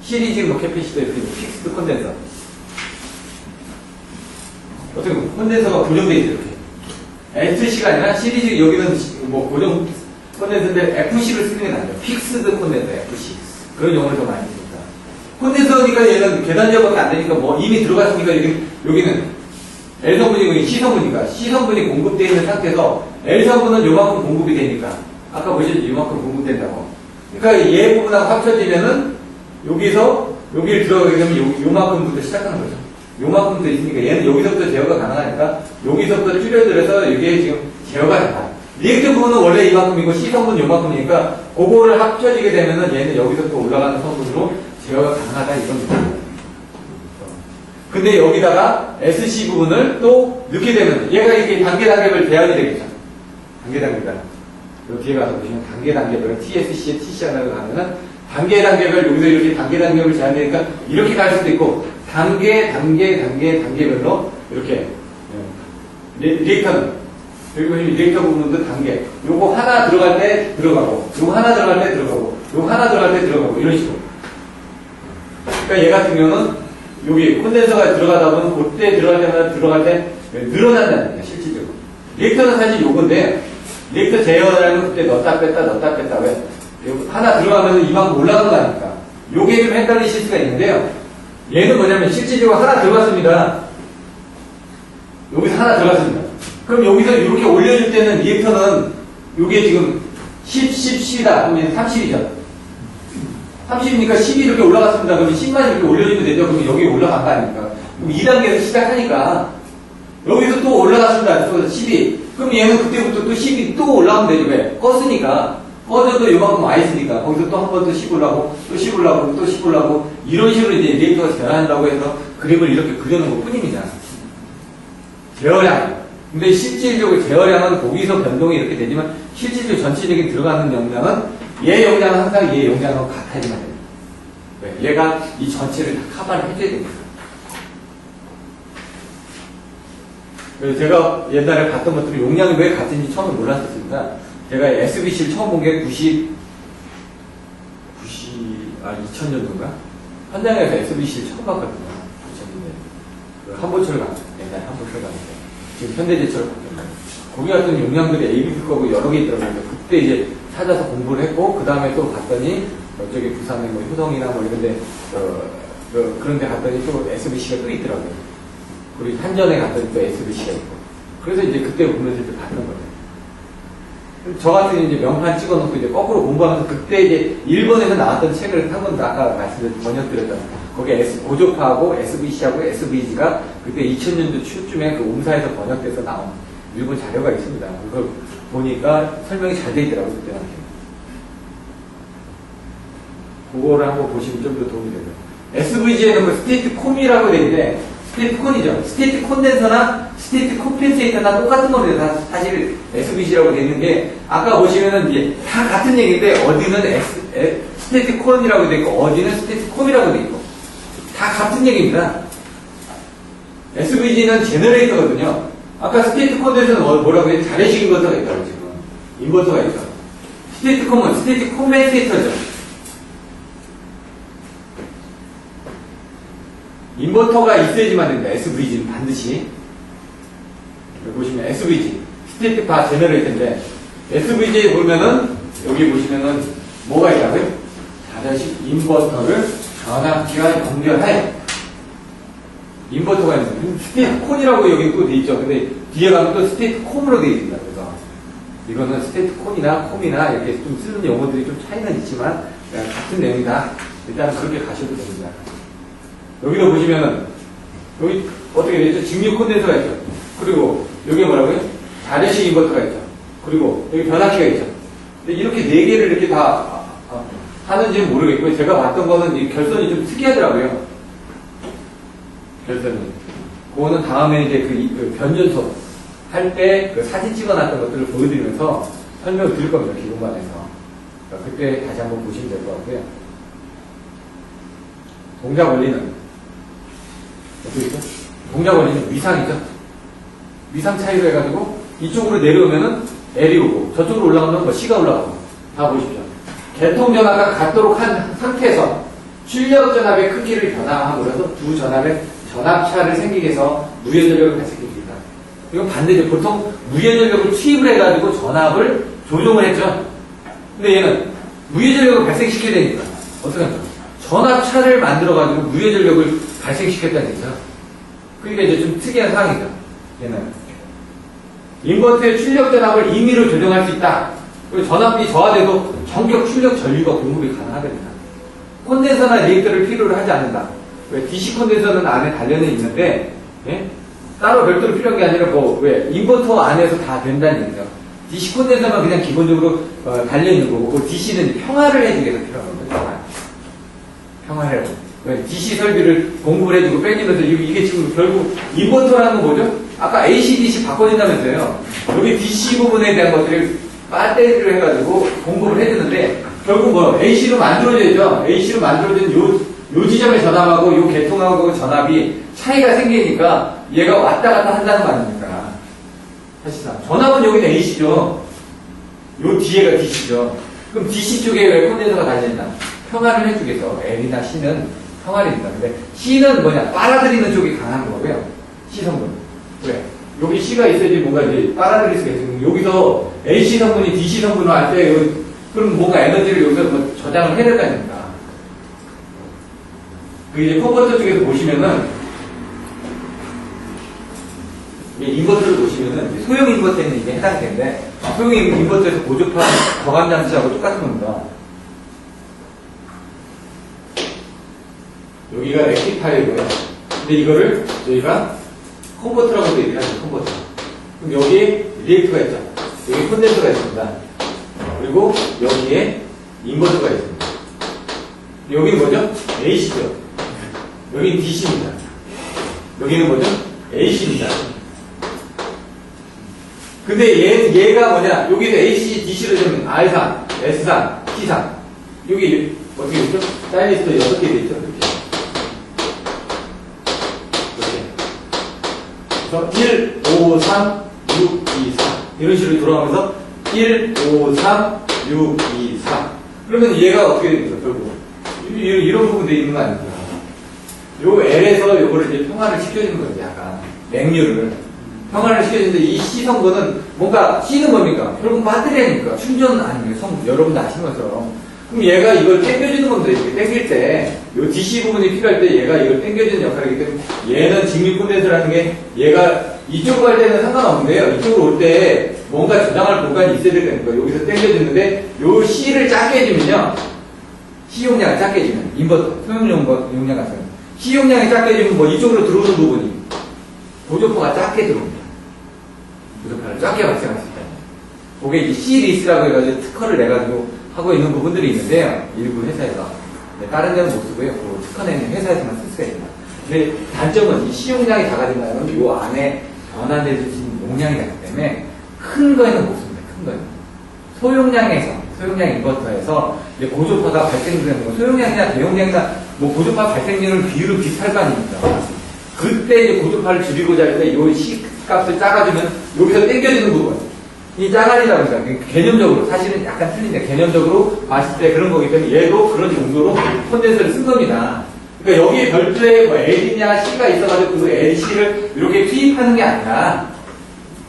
시리즈 뭐 캐피시터 이렇게 픽스드 콘덴서. 어떻게 보면 콘덴서가 고정되어 있죠, 이렇게. SC가 아니라 시리즈, 여기는 뭐 고정 콘덴서인데 FC를 쓰는 게 낫죠. 픽스드 콘덴서, FC. 그런 용어를 더 많이 씁니다. 콘덴서니까 얘는 계산지역밖에 안 되니까 뭐 이미 들어갔으니까 여기는 L성분이고 C성분이니까 C성분이 공급되어 있는 상태에서 L성분은 요만큼 공급이 되니까 아까 보셨죠? 요만큼 공급된다고. 그러니까 얘 부분하고 합쳐지면은 여기서 여기를 들어가게 되면 요만큼부터 시작하는 거죠. 요만큼도 있으니까 얘는 여기서부터 제어가 가능하니까 여기서부터 줄여들어서 이게 지금 제어가 된다. 리액터 부분은 원래 이만큼이고 C성분 요만큼이니까 그거를 합쳐지게 되면은 얘는 여기서부터 올라가는 성분으로 제어가 가능하다 이겁니다. 근데 여기다가 SC 부분을 또 넣게 되면 얘가 이렇게 단계별 대안이 되겠죠. 단계별. 여기 뒤에 가서 보시면 단계별 TSC에 TCR을 가면은 단계별 여기서 이렇게 단계별 제한되니까 이렇게 갈 수도 있고 단계별로 이렇게 리액터는 여기 보시면 리액터 부분도 단계 요거 하나 들어갈 때 들어가고 요거 하나 들어갈 때 들어가고 요거 하나 들어갈 때 들어가고 이런 식으로. 그러니까 얘 같은 경우는 여기 콘덴서가 들어가다 보면 그때 들어갈 때 늘어난다는 거예요, 실질적으로. 리액터는 사실 요건데, 리액터 제어라는 그때 넣었다 뺐다. 왜? 하나 들어가면 이만큼 올라간 거 아닙니까? 요게 좀 헷갈리실 수가 있는데요. 얘는 뭐냐면 실질적으로 하나 들어갔습니다. 여기서 하나 들어갔습니다. 그럼 여기서 이렇게 올려줄 때는 리액터는 요게 지금 10다. 그러면 30이죠. 30이니까 10이 이렇게 올라갔습니다. 그러면 10만 이렇게 올려주면 되죠. 그러면 여기 올라간 거 아닙니까? 그럼 2단계에서 시작하니까 여기서 또 올라갔습니다. 또 12. 그럼 얘는 그때부터 또 10이 또 올라가면 되죠. 왜? 껐으니까. 꺼져도 요만큼 와 있으니까. 거기서 또 한 번 또 10 올라가고, 또 10 올라가고, 또 10 올라가고, 이런 식으로 이제 리액터가 제어한다고 해서 그림을 이렇게 그려놓은 것 뿐입니다. 제어량. 근데 실질적으로 제어량은 거기서 변동이 이렇게 되지만 실질적으로 전체적인 들어가는 용량은 얘 용량은 항상 얘 용량하고 같아야지만 됩니다. 왜? 얘가 이 전체를 다 커버를 해줘야 됩니다. 그래서 제가 옛날에 봤던 것들은 용량이 왜 같은지 처음에 몰랐었습니다. 제가 SBC를 처음 본 게 2000년도인가? 현장에서 SBC를 처음 봤거든요. 2000년대. 그 한보철 갔어요. 옛날에 한보철 갔는데. 지금 현대제철을 바뀌었나요? 거기 같은 용량들이 ABB 거고 여러 개 있더라고요. 그때 이제 찾아서 공부를 했고, 그 다음에 또 갔더니, 저기 부산에 뭐 효성이나 뭐 이런 데, 그런 데 갔더니 또 SBC가 또 있더라고요. 그리고 한전에 갔더니 또 SBC가 있고. 그래서 이제 그때 보면서 이제 봤던 거예요. 저 같은 이제 명판 찍어놓고 이제 거꾸로 공부하면서 그때 이제 일본에서 나왔던 책을 한 번 아까 번역드렸던 거기에 고조파하고 SBC하고 SVG가 그때 2000년도 초쯤에 그 옴사에서 번역돼서 나온 일본 자료가 있습니다. 그걸 보니까 설명이 잘 돼 있더라고요, 그때 당시에. 그거를 한번 보시면 좀 더 도움이 되고요. SVG에는 뭐 스테이트 콤이라고 되어 있는데, 스테이트 콘이죠. 스테이트 콘덴서나 스테이트 콤펜세이터나 똑같은 겁니다. 사실 SVG라고 되어 있는 게, 아까 보시면은 이제 다 같은 얘기인데, 어디는 스테이트 콘이라고 되어 있고, 어디는 스테이트 콤이라고 되어 있고, 다 같은 얘기입니다. SVG는 제너레이터거든요. 아까 스테이트 콘덴서는 뭐라고 해요? 자례식 인버터가 있다고 지금. 인버터가 있어. 스테이트 콤은 스테이트 콤펜세이터죠. 인버터가 있어야지만 됩니다. SVG는 반드시. 여기 보시면 SVG. 스테이트 바 제너레이터인데, SVG에 보면은, 여기 보시면은, 뭐가 있다고요? 자례식 인버터를 전압기와 연결하여. 인버터가 있습니다. 스테이트 콘이라고 여기 또 돼 있죠. 근데 뒤에 가면 또 스테이트 콤으로 돼 있습니다. 그래서 이거는 스테이트 콘이나 콤이나 이렇게 좀 쓰는 용어들이 좀 차이는 있지만 같은 내용이다. 일단은 그렇게 가셔도 됩니다. 여기도 보시면은 여기 어떻게 되죠? 직류 콘덴서가 있죠. 그리고 여기 뭐라고요? 자례식 인버터가 있죠. 그리고 여기 변압기가 있죠. 근데 이렇게 네 개를 이렇게 다 하는지는 모르겠고요. 제가 봤던 거는 이 결선이 좀 특이하더라고요. 결선이. 그거는 다음에 이제 그 변전소 할 때 그 사진 찍어놨던 것들을 보여드리면서 설명을 드릴 겁니다. 기본반에서. 그때 다시 한번 보시면 될 것 같고요. 동작 원리는 어떻게 있죠? 동작 원리는 위상이죠. 위상 차이로 해가지고 이쪽으로 내려오면은 L이 오고 저쪽으로 올라가면 뭐 C가 올라가고 다 보십시오. 개통전압과 같도록 한 상태에서 출력 전압의 크기를 변화하고 그래서 두 전압의 전압차를 생기게 해서 무예 전력을 발생시킵니다. 이건 반대죠. 보통 무예 전력을 투입을 해가지고 전압을 조종을 했죠. 근데 얘는 무예 전력을 발생시켜야 되니까 어떻게 하죠? 전압차를 만들어가지고 무예 전력을 발생시켰다는 얘기죠. 그러니까 이제 좀 특이한 상황이죠. 얘는 인버터의 출력 전압을 임의로 조정할 수 있다. 그리고 전압이 저하돼도 전격 출력 전류가 공급이 가능하답니다. 콘덴서나 리액터를 필요로 하지 않는다. 왜? DC 콘덴서는 안에 달려는 있는데, 예? 따로 별도로 필요한 게 아니라, 왜? 인버터 안에서 다 된다는 얘기죠. DC 콘덴서만 그냥 기본적으로 달려있는 거고, DC는 평화를 해주기 위해서 필요한 겁니다. 평화를 해주고. 왜? DC 설비를 공급을 해주고 뺏기면서, 이게 지금 결국 인버터라는 건 뭐죠? 아까 AC, DC 바꿔진다면서요. 여기 DC 부분에 대한 것들을 배터리를 해가지고 공급을 해주는데, 결국 뭐, AC로 만들어져야죠. AC로 만들어진 요 지점의 전압하고 요 계통하고 전압이 차이가 생기니까 얘가 왔다 갔다 한다는 거 아닙니까? 사실상. 전압은 여기는 AC죠. 요 뒤에가 DC죠. 그럼 DC 쪽에 왜 콘덴서가 달려있나? 평화를 해주기 위해서 L이나 C는 평화를 해준다. 근데 C는 뭐냐? 빨아들이는 쪽이 강한 거고요. C 성분. 왜? 여기 C가 있어야지 뭔가 이제 빨아들일 수가 있어요. 여기서 AC 성분이 DC 성분을 할 때, 그럼 뭔가 에너지를 여기서 뭐 저장을 해야 될 거 아닙니까? 그 이제 컨버터 쪽에서 보시면은, 인버터를 보시면은, 소형 인버터에는 이게 해당되는데, 소형 인버터에서 보조판 거감 장치하고 똑같은 겁니다. 여기가 렉티파이어고요. 근데 이거를 저희가 컨버터라고도 얘기를 하죠, 컨버터. 그럼 여기에 리액터가 있죠. 여기 콘덴서가 있습니다. 그리고 여기에 인버터가 있습니다. 여기는 뭐죠? AC죠. 여기는 DC입니다. 여기는 뭐죠? AC입니다. 근데 얘가 뭐냐? 여기서 AC, DC로 되면 R상, S상, T상. 여기 어떻게 되죠? 사이니스터 6개 되죠? 이렇게. 1, 5, 3, 6, 2, 4 이런 식으로 돌아가면서 1, 5, 3, 6, 2, 4 그러면 얘가 어떻게 됩니까? 결국 이런 부분 돼 있는 거 아닙니까? 요 L에서 요거를 이제 평화를 시켜주는 거죠. 약간 맥류를 평화를 시켜주는데 이 C 성분은 뭔가 C는 뭡니까? 결국 배터리니까 충전 아닙니까? 여러분도 아시는 것처럼 그럼 얘가 이걸 당겨주는 겁니다. 이렇게 당길 때, 요 DC 부분이 필요할 때 얘가 이걸 당겨주는 역할이기 때문에 얘는 직류 콘덴서라는 게 얘가 이쪽으로 갈 때는 상관없는데요. 이쪽으로 올 때 뭔가 저장할 공간이 있어야 될 거니까 여기서 당겨주는데 요 C를 작게 해주면요. C 용량을 작게 해주면 인버터, 소형 용량 같은 거. C 용량이 작게 해주면 뭐 이쪽으로 들어오는 부분이 보조포가 작게 들어옵니다. 보조포를 작게 발생할 수 있다. 그게 이제 C-리스라고 해가지고 특허를 내가지고 하고 있는 부분들이 있는데요. 일부 회사에서. 네, 다른 데는 못 쓰고요. 그 특허내는 회사에서만 쓸 수가 있습니다. 근데 단점은 이 시용량이 작아진다면 이 안에 변환될 수 있는 용량이 있기 때문에 큰 거에는 못 씁니다. 큰 거에는. 소용량 인버터에서 이제 고조파가 발생되는 거, 소용량이나 대용량이나 뭐 고조파 발생률은 비율은 비슷할 거 아닙니까? 그때 이제 고조파를 줄이고자 할 때 이 C 값을 작아주면 여기서 당겨지는 부분. 이 짜가리라고 합니다. 개념적으로, 사실은 약간 틀린데, 개념적으로 봤을 때 그런 거기 때문에 얘도 그런 용도로 콘덴서를 쓴 겁니다. 그러니까 여기에 별도의 뭐 L이냐 C가 있어가지고 그 LC를 이렇게 투입하는 게 아니라,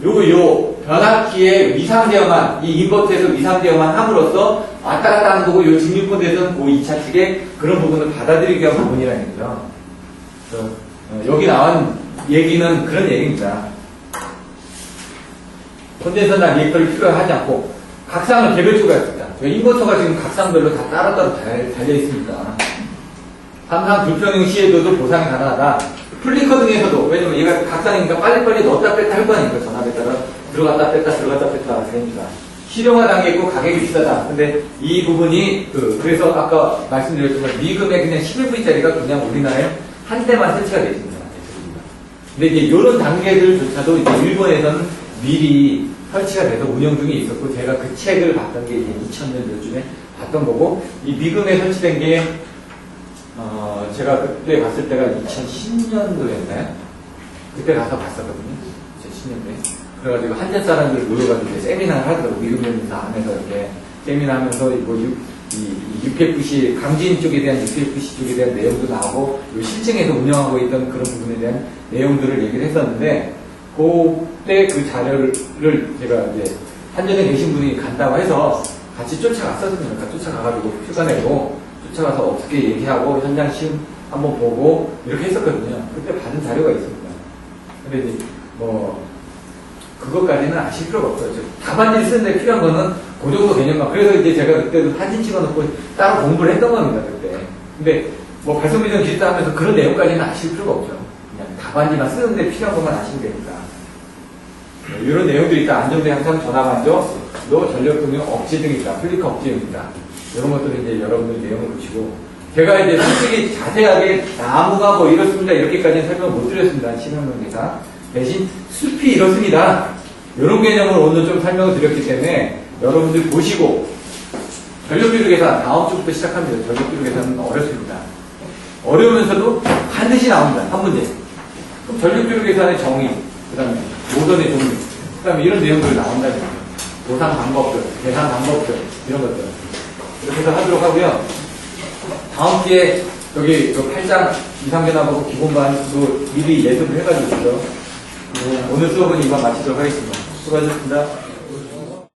요 변압기의 위상 제어만, 이 인버터에서 위상 제어만 함으로써 왔다 갔다 하는 거고, 요 직류 콘덴서는 그 2차 측에 그런 부분을 받아들이기 위한 부분이라는 거죠. 여기 나온 얘기는 그런 얘기입니다. 콘덴서나 리액터를 필요하지 않고 각상은 개별적으로 있습니다. 인버터가 지금 각상별로 다 따로따로 달려 있습니다. 항상 불평형 시에도 보상이 가능하다. 플리커 등에서도 왜냐면 얘가 각상이니까 빨리빨리 넣었다 뺐다 할 거니까 전압에 따라 들어갔다 뺐다 됩니다. 실용화 단계 있고 가격이 비싸다. 근데 이 부분이 그래서 아까 말씀드렸지만 미금에 그냥 11V짜리가 그냥 우리나라에 한 대만 설치가 되어 있습니다. 근데 이제 이런 단계들조차도 이제 일본에서는 미리 설치가 돼서 운영 중에 있었고, 제가 그 책을 봤던 게 이제 2000년 쯤에 봤던 거고, 이 미금에 설치된 게, 제가 그때 갔을 때가 2010년도였나요? 그때 가서 봤었거든요. 2010년도에. 그래가지고 한전 사람들 모여가지고 이제 세미나를 하더라고요. 미국연구사 안에서 이렇게 세미나 하면서 이 UPFC, 강진 쪽에 대한 UPFC 쪽에 대한 내용도 나오고, 실증에서 운영하고 있던 그런 부분에 대한 내용들을 얘기를 했었는데, 그때 그 자료를 제가 이제 한전에 계신 분이 간다고 해서 같이 쫓아갔었거든요. 그러니까 쫓아가가지고 휴가 내고, 쫓아가서 어떻게 얘기하고, 현장 시험 한번 보고, 이렇게 했었거든요. 그때 받은 자료가 있습니다. 근데 이제, 그것까지는 아실 필요가 없어요. 답안지를 쓰는데 필요한 거는 그 정도 개념만. 그래서 이제 제가 그때도 사진 찍어놓고 따로 공부를 했던 겁니다, 그때. 근데 발송비전 기술사 하면서 그런 내용까지는 아실 필요가 없죠. 그냥 답안지만 쓰는데 필요한 것만 아시면 됩니다. 이런 내용들이 있다. 안전대 항상 전압안전, 또 전력동력 억제 등이 있다. 플리커 억제입니다. 이런 것들을 이제 여러분들 내용을 보시고. 제가 이제 솔직히 자세하게 나무가 뭐 이렇습니다. 이렇게까지는 설명 못 드렸습니다. 신흥론기사. 대신 숲이 이렇습니다. 이런 개념을 오늘 좀 설명을 드렸기 때문에 여러분들 보시고 전력비율 계산 다음 주부터 시작합니다. 전력비율 계산은 어렵습니다. 어려우면서도 반드시 나옵니다. 한 문제. 그럼 전력비율 계산의 정의, 그 다음에 노선의 종류, 그 다음에 이런 내용들이 나온다는 거죠. 보상 방법들, 계산 방법들, 이런 것들. 이렇게 해서 하도록 하고요. 다음 기회에 여기 8장 이상변화하고 기본반도 미리 예습을 해가지고 있죠. 오늘 수업은 이만 마치도록 하겠습니다. 수고하셨습니다.